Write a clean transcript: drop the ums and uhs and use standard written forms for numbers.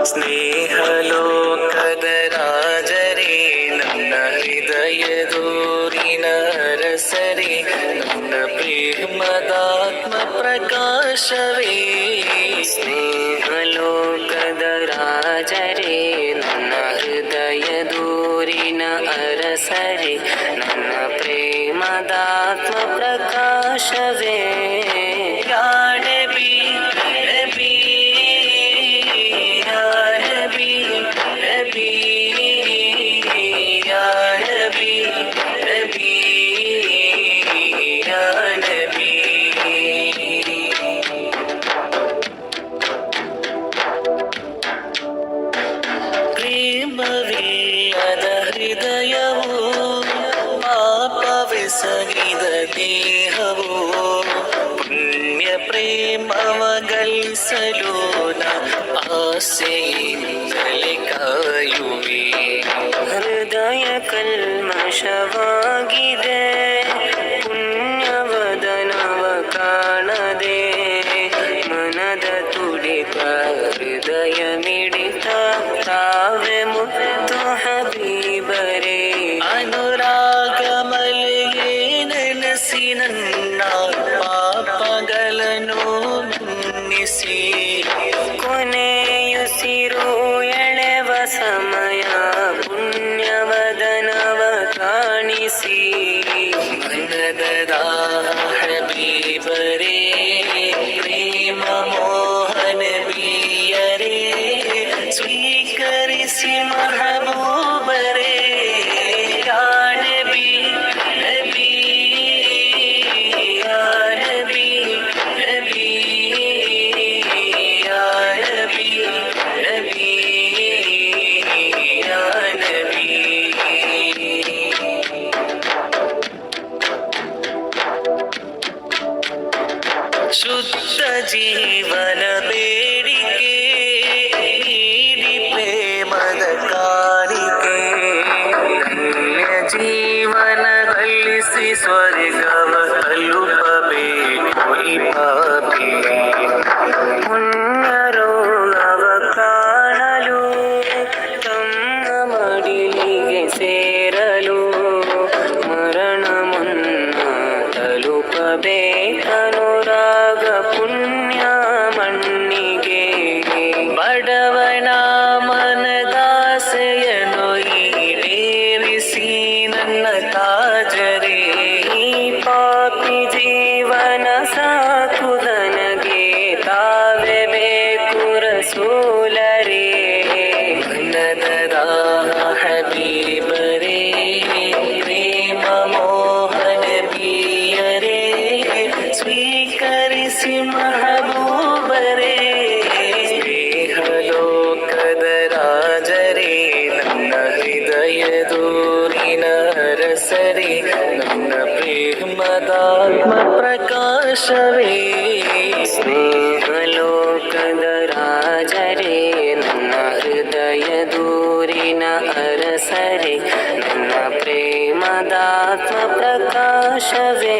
ಸ್ನೇಹಲೋಕದ ರಾಜರೇ, ನನ್ನ ಹೃದಯದೂರಿನ ಅರಸರೇ, ನನ್ನ ಪ್ರೇಮದಾತ್ಮ ಪ್ರಕಾಶವೇ. ಸ್ನೇಹಲೋಕದ ರಾಜರೇ, ನನ್ನ ಹೃದಯದೂರಿನ ಅರಸರೇ, ನನ್ನ ಪ್ರೇಮದಾತ್ಮ ಪ್ರಕಾಶವೇ. ಪ್ರೇಮವಿಲ್ಲದ ಹೃದಯವು, ಪಾಪವೆಸಗಿದ ದೇಹವು, ಪುಣ್ಯ ಪ್ರೇಮವ ಗಳಿಸಲು ಆಸೆಯಿಂದಲೇ ಕಾಯುವೆ. ಹೃದಯ ಕಲ್ಮಶವಾಗಿದೆ, ಪುಣ್ಯವದನವ ಕಾಣದೆ, ಮನದ ತುಡಿತ ಹೃದಯ ಮಿಡಿತ ತಾವೆ ಮುತ್ತು ಹಬೀಬರೇ. ಅನುರಾಗ ಮಲೆಗೆ ನೆನೆಸಿ ನನ್ನ ಪಾಪಗಳನ್ನು ಮನ್ನಿಸಿ, ಕೊನೆಯುಸಿರು ಎಳೆವ ಸಮಯ ಪುಣ್ಯವದನವ ಕಾಣಿಸಿ. ಮನದ ಹಬೀಬರೇ, ಪ್ರೇಮ ಮೋಹನ ಬಿಯರೇ, ಸ್ವೀಕರಿಸಿ ಮಹಬೂಬರೇ. ಯಾ ನಬಿ ನಬಿ ಯಾ ನಬಿ ನಬಿ ಯಾ ನಬಿ ನಬಿ ಯಾ ನಬಿ. ಶುದ್ಧ ಜೀವನ ಬೇಡಿಕೆ ನೀಡಿ ಪ್ರೇಮದ ಕಾಣಿಕೆ, ಧನ್ಯ ಜೀವನ ಗಳಿಸಿ ಸ್ವರ್ಗವ ತಲುಪಬೇಕು ಈ ಪಾಪಿ. ಪುಣ್ಯರೋಗವ ಕಾಣಲು ತಮ್ಮ ಮಡಿಲಿಗೆ ಸೇರಲು, ಮರಣ ಮುನ್ನ ತಲುಪಬೇಕನುರಾಗ ಪುಣ್ಯ ಮಣ್ಣಿಗೆ. ಬಡವನ ಮನದಾಸೆಯನ್ನು ಈಡೇರಿಸಿ ನನ್ನ ತಾಜರೇ, ಈ ಪಾಪಿ ಜೀವನ ಸಾಕು ನನಗೆ, ತಾವೇ ಬೇಕು ರಸೂಲರೇ. ಮನದ ಹಬೀಬರೇ, ಪ್ರೇಮ ಮೋಹನ ಬಿಯರೇ, ಸ್ವೀಕರಿಸಿ ಮಹಬೂಬರೇ. ಸ್ನೇಹಲೋಕದ ರಾಜರೇ, ನನ್ನ ಹೃದಯದೂರಿನ ಅರಸರೇ, ನನ್ನ ಪ್ರೇಮದಾತ್ಮ ಪ್ರಕಾಶವೇ. ಸ್ನೇಹಲೋಕದ ರಾಜರೇ, ನನ್ನ ಹೃದಯದೂರಿನ ಅರಸರೇ, ನನ್ನ ಪ್ರೇಮದಾತ್ಮ ಪ್ರಕಾಶವೇ.